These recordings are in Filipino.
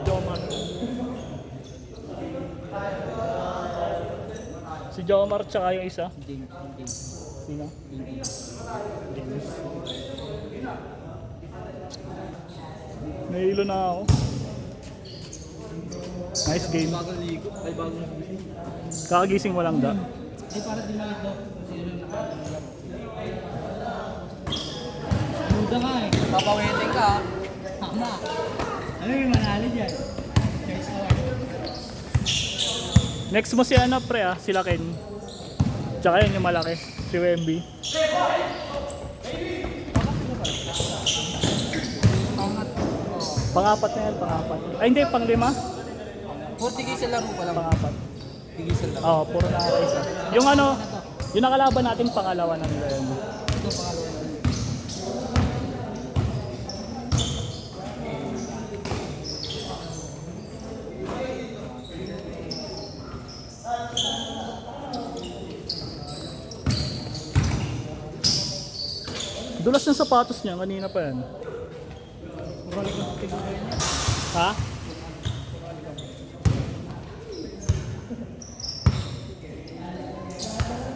Jomar. Si Jomar tsaka yung isa. Sino? James. Nahilo na ako. Nice game. Bagong ligo. Ay, bagong Kakagising mo lang da. ay, para di malit daw. Duda nga eh. Papawitin ka. Tama. Ano yung manalo dyan? Guys, Next mo si ano pre sila Ken. Tsaka yun yung malaki, si Wemby. Pangapat na yan, pangapat. Ay hindi, panglima? puro tigil laro pa lang. Pangapat. Tigil laro. Oo, puro na isa. Yung ano, yung nakalaban natin pangalawa ng yun. Ito pangalawa na. Dulas ng sapatos niya, kanina pa yan. Ha?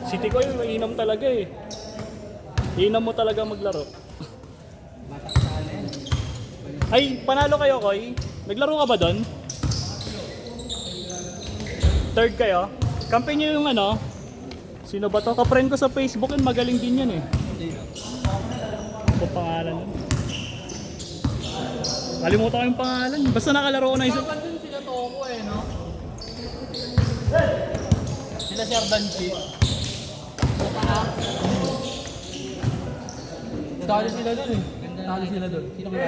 Si Tikoy, mainam talaga eh. Inam mo talaga maglaro. Ay, panalo kayo, Koy. Naglaro ka ba doon? Third kayo? Kampi niyo yung ano? Sino ba to? Ka-friend ko sa Facebook yun, magaling din yan eh. Ano pangalan nun? Kalimutan ko yung pangalan. Basta nakalaro ko na isa. Dapat dun sila Toko eh, no? Sila Sir Danchi. Talo sila dun eh. Talo sila dun. Sino kaya?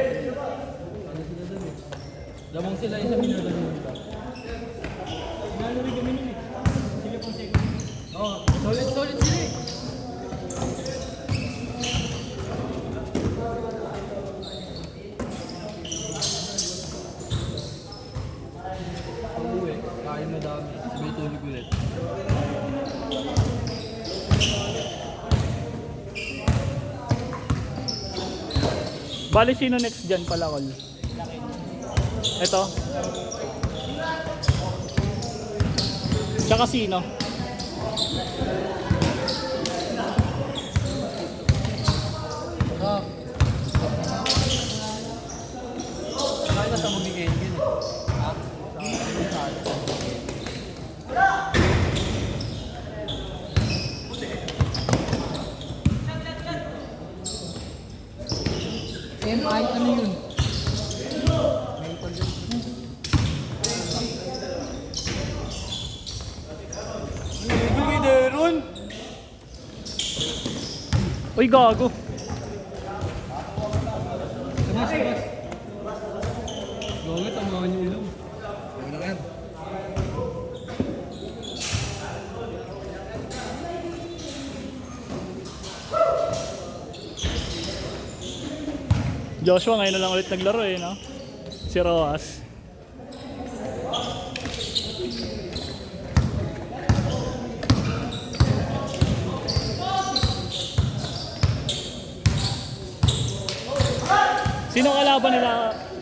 Talo sila dun eh. Lamang sila yung sa minuto dun. Nalo rin kami nun eh. Sila pang second. Oo, solid sila eh. Pag-uwi, kain na dami. Sabay tulog ulit. Bali, sino next dyan pala, Kol? Ito. Tsaka sino? Ah. Kaya na sa magiging yun. Ha? MI, ano yun? Bigay Deron! Uy, gago. Sabas. Gawin, tamahan niyo ulo. Gawin na yan. Joshua ngayon na lang ulit naglaro eh, no? Si Roas. Sino kalaban nila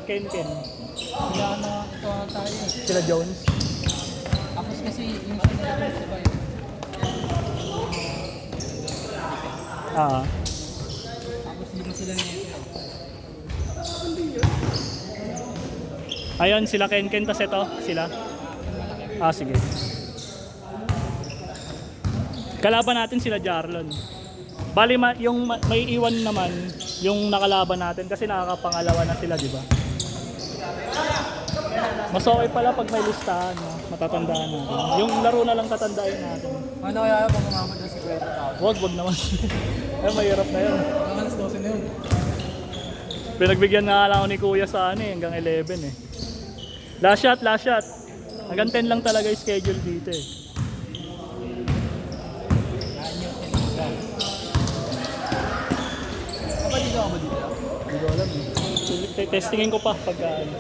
Ken? Wala na ito tayo. Sila Jones? Tapos kasi yung sinunod sa bayo. Ah. Tapos hindi mo sila nito. Ayun, sila Ken, tas ito, sila. Ah, sige. Kalaban natin sila Jarlon. Bali, yung may iwan naman, yung nakalaban natin kasi nakakapangalawa na sila, di ba? Mas okay pala pag may listahan, no? Matatandaan natin. Yung laro na lang tatandaan natin. Ano kaya pag umamot na si Kuweta Tao? Wag naman. Ay, mahirap na yun. Ang alas 12 na yun. Pinagbigyan na lang ako ni Kuya sa ano eh, hanggang 11 eh. Last shot. Hanggang 10 lang talaga yung schedule dito eh. Kapag dito ako ba dito? Hindi ko alam eh. Testingin ko pa pagka ano.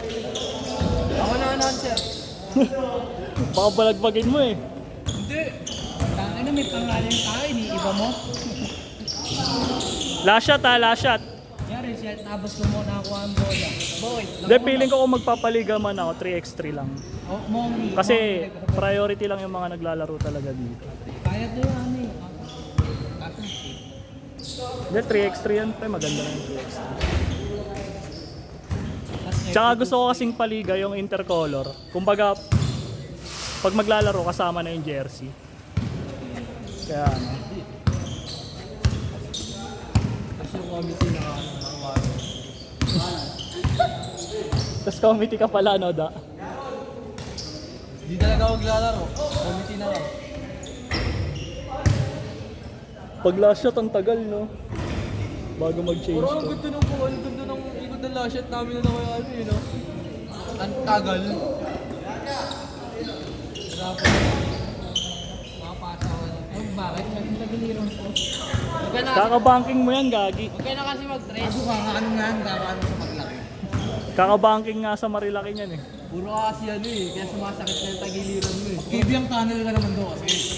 Ako na announcer. Baka balagbagin mo eh. Hindi. Tangin na may pangalan tayo, iniiba mo. Last shot. Yari siya, tapos ko muna ako ang bola. Boy, Hindi, feeling ko kung magpapaliga man ako, 3x3 lang. Kasi priority lang yung mga naglalaro talaga dito. kaya to yung ano eh. Kaso, Hindi, 3x3 yan pre, maganda lang yung 3x3. Tsaka gusto ko kasing paliga yung intercolor. Kumbaga, pag maglalaro kasama na yung jersey. Kaya ano. kasi yung committee nakakawala. Tapos committee ka pala, no, da? Di talaga ako maglalaro. Committee na lang. Pag last shot, ang tagal, no? Bago mag-change Pero ang to. ganda ng buwan, ang ganda ng ikot ng last shot namin na naman ano yun, no? Ang tagal. Grabe. Makapasa ako. Ay, bakit? Nagtagiliran ko. Huwag ka na kasi, Kakabanking mo yan, Gagi. huwag ka na kasi mag-dress. Ako ka, ano nga, ano sa maglaki. Kakabanking nga sa Marilaki yan, eh. Puro ka kasi ano eh, kaya sumasakit na yung tagiliran mo eh. Kibiyang tunnel ka naman doon kasi.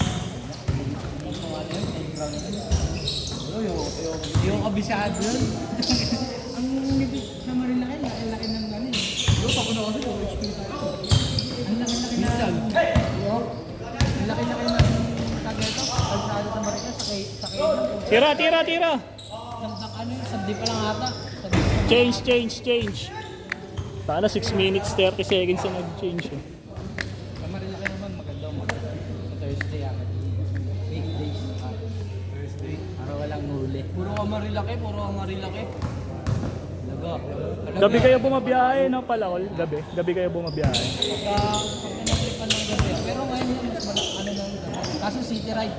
Yung kabisado yun. Ang nipit na Marilaki, laki-laki ng ano eh. Yung ako na kasi, yung HP tayo. Ang laki-laki na. Minsan. Ang laki-laki ng tageto. Kalsado sa Marilaki, sa kailan. Tira, tira, tira! Santak ano yun, sabdi pa lang ata. Change. Sana 6 minutes 30 seconds na nag-change, eh. Sa Marilaki naman, maganda maganda. Sa Thursday ako. Weekdays. Thursday. Para walang huli. Puro ka marilaki. Laga. Gabi kayo bumabiyahe, no, Palawal? Gabi kayo bumabiyahe. Pagka natripan ng gabi. Pero ngayon yun, mas ano lang. Kaso city ride.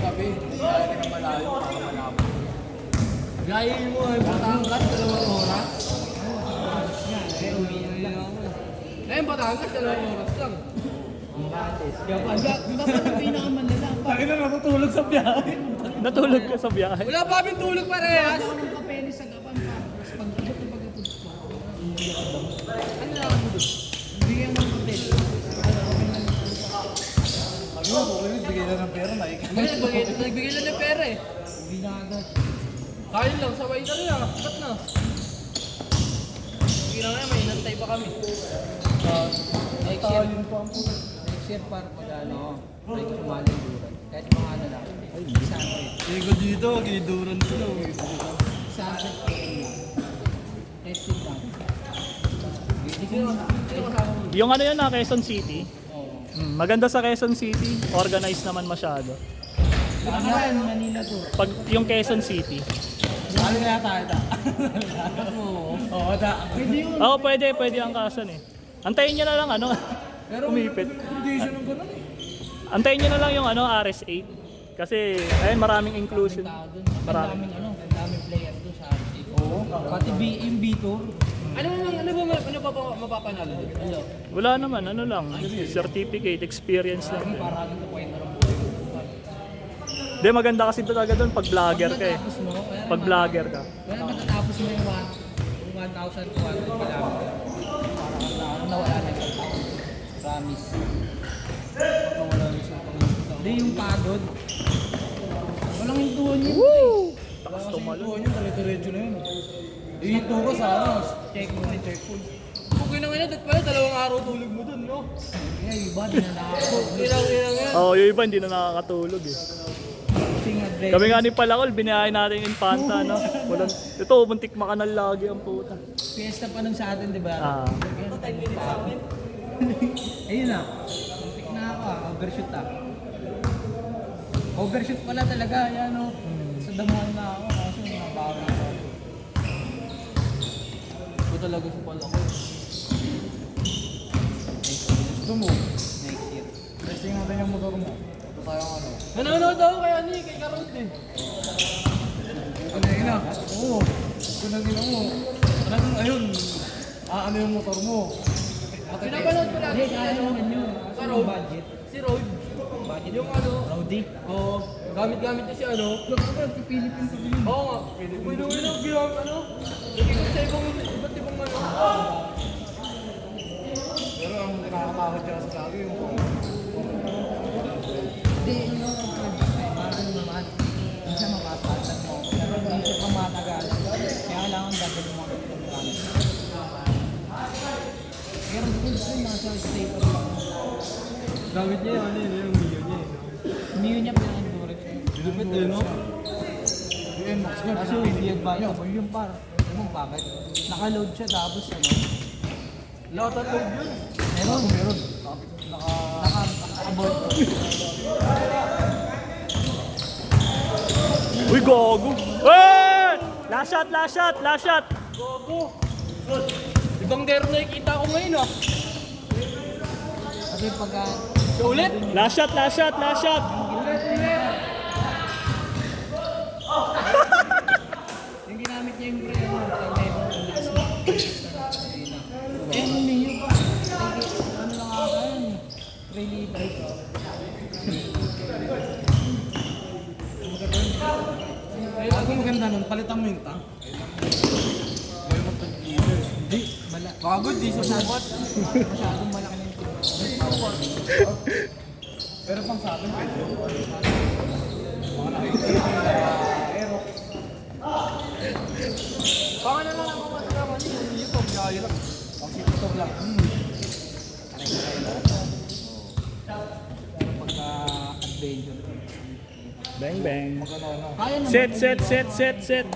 Gabi, kaya ka na malayo, para malabo. Gayahin mo ay Batangas, 2 oras. Yan, pero uwi na lang. Ngayon Batangas, 2 oras lang. Dapat yung pinakamanila. Bakit na natutulog sa biyahe? Natulog ka sa biyahe? Wala pa kami tulog parehas. Ako ng papeles sa gapan pa. Tapos pag-abot na pag-abot ko. Ano na ako doon? Bigyan ng papel. Bigay lang ng pera, nagbigay lang ng pera eh. Uwi na agad. Kain lang, sabay na rin ah. Ba't na? Sige na nga, may inantay pa kami. Next year par mag-ano. Try ko sumali duran. Kahit mga ano lang. Isang Hindi ko dito, giniduran sila. Isang testing lang. Sino kasama mo? Yung ano yun na, Quezon City. Oo. Maganda sa Quezon City, organized naman masyado. Ano yan, Manila to. Pag yung Quezon City. Ano kaya tayo ta? Oo, ta. Pwede yun. Oo, pwede ang kasan eh. Antayin nyo na lang ano, umipit. Hindi siya ng ganun eh. Antayin nyo na lang yung ano, RS8. Kasi, ayun, maraming inclusion. Tao dun. Marami. Ang daming player doon sa RC. Oo. Pati yung B-Tour. Ano ba mapapanalo doon? Ano? Wala naman, ano lang, certificate, experience lang. Parang ito kwento ng Hindi, maganda kasi talaga doon pag vlogger ka eh. Tapos mo, kaya Pag vlogger ka. kaya matatapos mo yung 1,200 kilometer. Parang nawala na isang taon. Promise. Wala rin sa pangalaman. Hindi yung pagod. Walang hintuan yun. Takas tumalon. yun, dire-diretso na yun. Dito ka sa ano, checkpoint. Okay na ngayon, pala 2 araw tulog mo doon, no? Kaya iba, di na nakakapag. Ilang yan. Oo, yung iba hindi na nakakatulog eh. Kami nga ni Palakol, binayahin natin yung Infanta, no? Walang, ito, buntik makanal lagi ang puta. Fiesta pa nun sa atin, di ba? Ah. Ayun na. Muntik na ako overshoot Overshoot pala talaga, yan o. Sa damuhan na ako, kaso nabawi ako. Ito talaga sa pala ko. Gusto mo? Next year. Testing natin yung motor mo. Ito tayong ano. Nanonood ako kay ano kay Karot eh. Ano yun na? Oo. Ito na din mo. Ano ayun? Ano yung motor mo? Pinapanood ko lagi. Hindi, kaya naman yun. Karot. Budget. Si Road. Yung ano. Rowdy. Oo. Gamit-gamit niya si ano. Philippine pa din. Oo nga. Pwede mo yun ang ginamit ano. Lagay ko sa iba't ibang ano. Pero ang nakakatakot siya sa lagi yung hindi, yun yung parang naman. Minsan mapapatag mo. Pero hindi siya Ay, nasa stable lang. Gamit niya yung ano yun, yung Mio niya eh. Mio niya pinaka-endurance. Lupit eh, no? Yung Max nga, kaso hindi advisable yung par. Alam mo bakit? Naka-load siya tapos ano? Lahat at load yun. Meron. Naka-abort. Uy, gogo! Hey! Last shot, last shot, last shot! Ibang dero na ikita ko ngayon ah. Kasi pagka... Siya ulit? Last shot, last shot, last shot! Yung ginamit niya yung pre, ano, level ng last month. Eh, ano niyo ba? Ano lang ata yun eh. Really break. Ay, ako maganda nun, palitan mo yung tank. Gawin mo 20 liters. Hindi, Pagod, di sa sabat. masyadong malaki na yung tube. Pero pang sa akin, pwede yun. Mga nakikita ko na Aerox. Baka na lang ako masalaman yung YouTube, kaya lang. Pang YouTube lang. Pagka-adventure. Bang, bang. Magano. Kaya naman. Set, set, set, set, set.